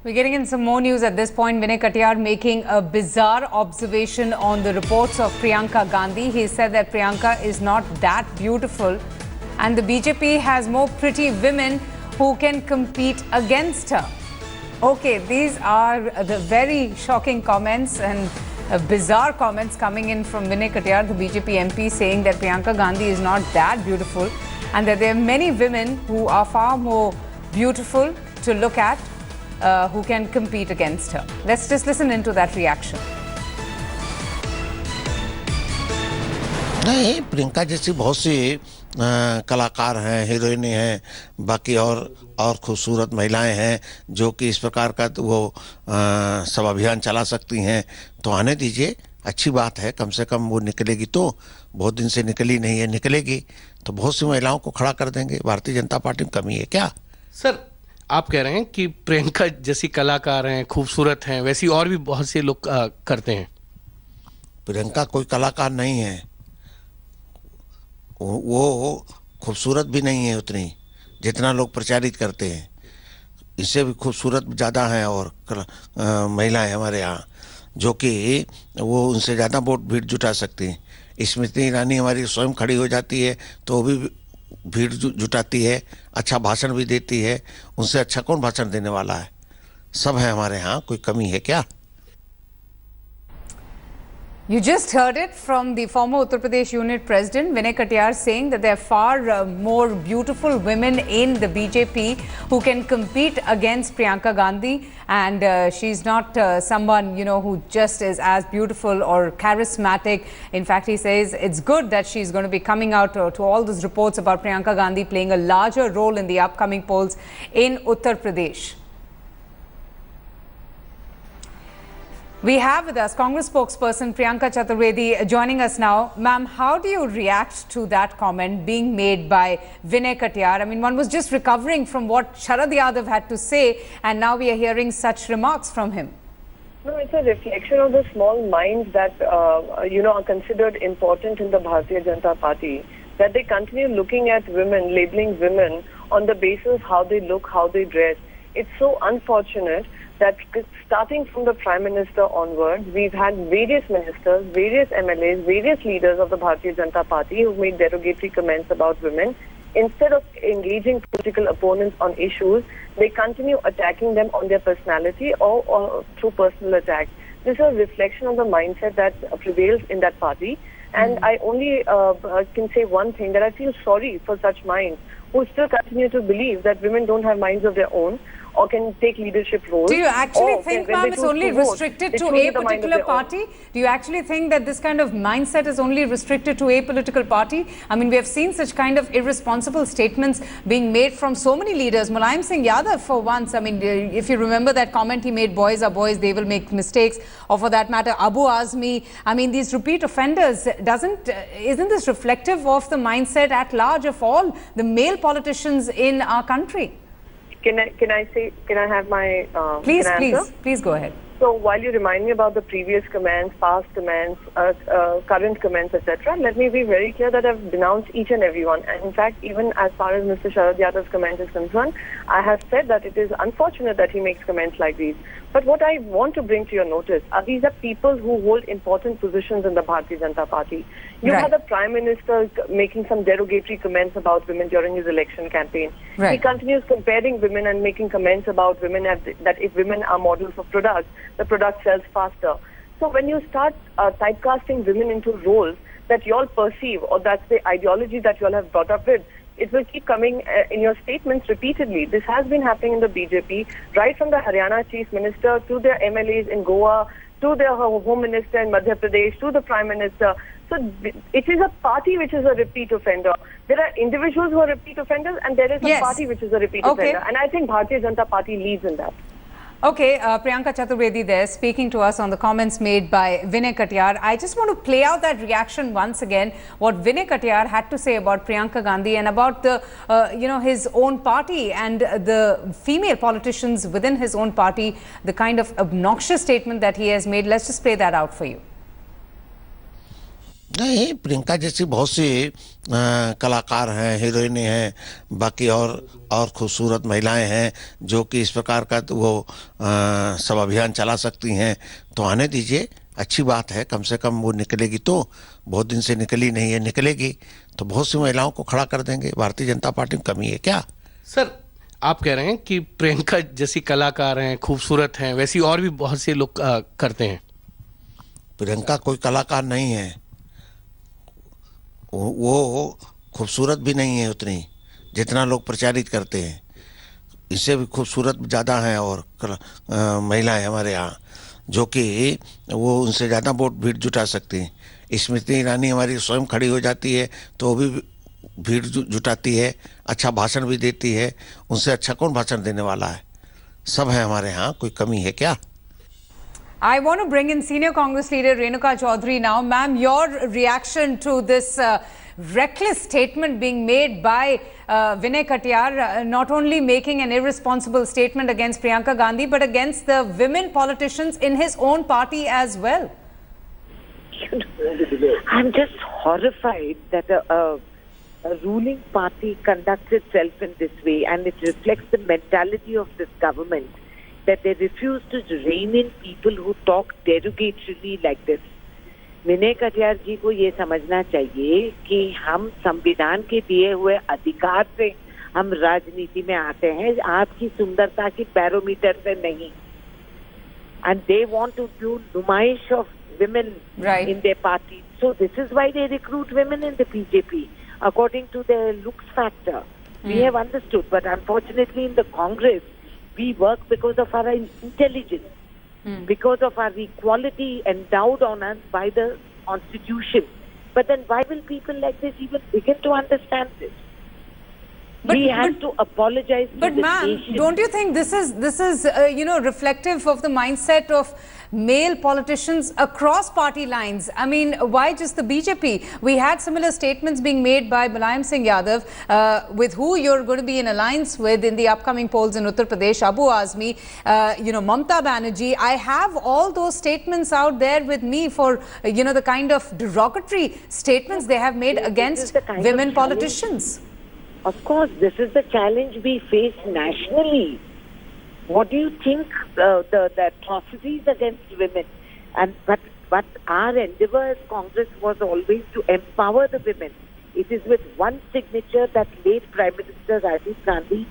We're getting in some more news at this point. Vinay Katiyar making a bizarre observation on the reports of Priyanka Gandhi. He said that Priyanka is not that beautiful and the BJP has more pretty women who can compete against her. Okay, these are the very shocking comments and bizarre comments coming in from Vinay Katiyar, the BJP MP, saying that Priyanka Gandhi is not that beautiful and that there are many women who are far more beautiful to look at who can compete against her. Let's just listen into that reaction. नहीं, प्रियंका जैसी बहुत सी कलाकार हैं, हीरोइनें हैं, बाकी और खूबसूरत महिलाएं हैं जो कि इस प्रकार का वो सब अभियान चला सकती हैं। तो आने दीजिए, अच्छी बात है। कम से कम वो निकलेगी तो, बहुत दिन से निकली नहीं है, निकलेगी तो बहुत सी महिलाओं को खड़ा कर देंगे। भारतीय जनता पार्टी में कमी है क्या? सर, आप कह रहे हैं कि प्रियंका जैसी कलाकार हैं, खूबसूरत हैं, वैसी और भी बहुत से लोग करते हैं। प्रियंका कोई कलाकार नहीं है, वो खूबसूरत भी नहीं है उतनी जितना लोग प्रचारित करते हैं। इससे भी खूबसूरत ज़्यादा हैं और महिलाएं हमारे यहाँ जो कि वो उनसे ज़्यादा वोट भीड़ जुटा सकती हैं। स्मृति ईरानी हमारी स्वयं खड़ी हो जाती है तो वो भी भीड़ जुटाती है, अच्छा भाषण भी देती है। उनसे अच्छा कौन भाषण देने वाला है? सब है हमारे यहाँ, कोई कमी है क्या? You just heard it from the former Uttar Pradesh unit president Vinay Katiyar saying that there are far more beautiful women in the BJP who can compete against Priyanka Gandhi, and she's not someone, you know, who just is as beautiful or charismatic. In fact, he says it's good that she's going to be coming out to all those reports about Priyanka Gandhi playing a larger role in the upcoming polls in Uttar Pradesh. We have with us Congress spokesperson Priyanka Chaturvedi joining us now. Ma'am, how do you react to that comment being made by Vinay Katiyar? I mean, one was just recovering from what Sharad Yadav had to say, and now we are hearing such remarks from him. No, it's a reflection of the small minds that, are considered important in the Bharatiya Janata Party, that they continue looking at women, labeling women on the basis of how they look, how they dress. It's so unfortunate that starting from the Prime Minister onwards, we've had various ministers, various MLAs, various leaders of the Bharatiya Janata Party who've made derogatory comments about women. Instead of engaging political opponents on issues, they continue attacking them on their personality or through personal attacks. This is a reflection of the mindset that prevails in that party. And I only can say one thing, that I feel sorry for such minds who still continue to believe that women don't have minds of their own or can take leadership roles. Do you actually think, ma'am, it's only restricted to a particular party? Do you actually think that this kind of mindset is only restricted to a political party? I mean, we have seen such kind of irresponsible statements being made from so many leaders. Mulayam Singh Yadav, for once, I mean, if you remember that comment he made, boys are boys, they will make mistakes. Or for that matter, Abu Azmi. I mean, these repeat offenders, isn't this reflective of the mindset at large of all the male politicians in our country? Can I have my Please go ahead. So while you remind me about the previous comments, past comments, current comments, etc., let me be very clear that I've denounced each and every one. And in fact, even as far as Mr. Sharad Yadav's comment is concerned, I have said that it is unfortunate that he makes comments like these. But what I want to bring to your notice are these are people who hold important positions in the Bharatiya Janata Party. You had the Prime Minister making some derogatory comments about women during his election campaign. Right. He continues comparing women and making comments about women that if women are models of products, the product sells faster. So when you start typecasting women into roles that you all perceive, or that's the ideology that you all have brought up with, it will keep coming in your statements repeatedly. This has been happening in the BJP, right from the Haryana Chief Minister to their MLAs in Goa, to their Home Minister in Madhya Pradesh, to the Prime Minister. So it is a party which is a repeat offender. There are individuals who are repeat offenders, and there is a party which is a repeat offender. And I think Bharatiya Janata Party leads in that. Okay, Priyanka Chaturvedi there speaking to us on the comments made by Vinay Katiyar. I just want to play out that reaction once again, what Vinay Katiyar had to say about Priyanka Gandhi and about the, his own party and the female politicians within his own party, the kind of obnoxious statement that he has made. Let's just play that out for you. नहीं, प्रियंका जैसी बहुत सी कलाकार हैं, हीरोइनें हैं, बाकी और खूबसूरत महिलाएं हैं जो कि इस प्रकार का तो वो सब अभियान चला सकती हैं। तो आने दीजिए, अच्छी बात है, कम से कम वो निकलेगी तो। बहुत दिन से निकली नहीं है, निकलेगी तो बहुत सी महिलाओं को खड़ा कर देंगे। भारतीय जनता पार्टी में कमी है क्या? सर, आप कह रहे हैं कि प्रियंका जैसी कलाकार हैं, खूबसूरत हैं, वैसी और भी बहुत से लोग करते हैं। प्रियंका कोई कलाकार नहीं है, वो खूबसूरत भी नहीं है उतनी जितना लोग प्रचारित करते हैं। इससे भी खूबसूरत ज़्यादा हैं और महिलाएं हमारे यहाँ जो कि वो उनसे ज़्यादा वोट भीड़ जुटा सकती हैं। स्मृति ईरानी हमारी स्वयं खड़ी हो जाती है तो वो भी भीड़ जुटाती है, अच्छा भाषण भी देती है। उनसे अच्छा कौन भाषण देने वाला है? सब है हमारे यहाँ, कोई कमी है क्या? I want to bring in senior Congress leader Renuka Chaudhary now. Ma'am, your reaction to this reckless statement being made by Vinay Katiyar, not only making an irresponsible statement against Priyanka Gandhi, but against the women politicians in his own party as well. I'm just horrified that a ruling party conducts itself in this way, and it reflects the mentality of this government, that they refuse to rein in people who talk derogatorily like this. Vinay Katiyar जी को ये समझना चाहिए कि हम संविधान के दिए हुए अधिकार से हम राजनीति में आते हैं, आपकी सुंदरता की बैरोमीटर से नहीं. And they want to do नुमाइश of women Right. in their party. So this is why they recruit women in the BJP according to their looks factor. We have understood, but unfortunately in the Congress we work because of our intelligence, because of our equality endowed on us by the Constitution. But then why will people like this even begin to understand this? We have to apologize to But the ma'am, nation. don't you think this is reflective of the mindset of male politicians across party lines? I mean, why just the BJP? We had similar statements being made by Mulayam Singh Yadav, with who you're going to be in alliance with in the upcoming polls in Uttar Pradesh, Abu Azmi, Mamta Banerjee. I have all those statements out there with me for, the kind of derogatory statements they have made This is against the kind of women challenge. politicians. Of course, this is the challenge we face nationally. What do you think the atrocities against women? But our endeavor as Congress was always to empower the women. It is with one signature that late Prime Minister Rajiv Gandhi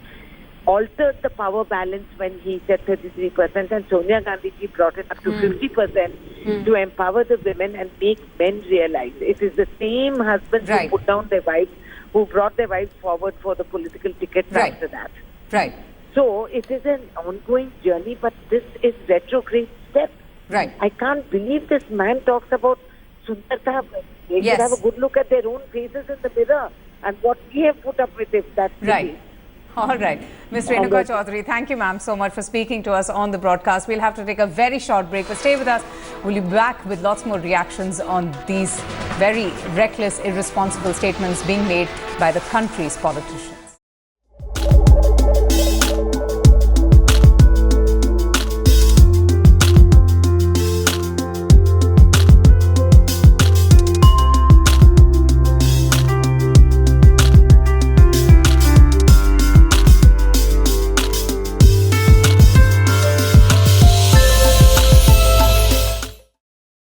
altered the power balance when he said 33%, and Sonia Gandhi ji brought it up to 50% to empower the women and make men realize. It is the same husbands Right. who put down their wives, who brought their wives forward for the political tickets Right. after that. Right, So it is an ongoing journey, but this is retrograde step. right. I can't believe this man talks about Sundarta. They Yes. should have a good look at their own faces in the mirror and what we have put up with if that's the Right. case. All right. Ms. Renuka Congrats. Chaudhary, thank you, ma'am, so much for speaking to us on the broadcast. We'll have to take a very short break, but stay with us. We'll be back with lots more reactions on these very reckless, irresponsible statements being made by the country's politicians.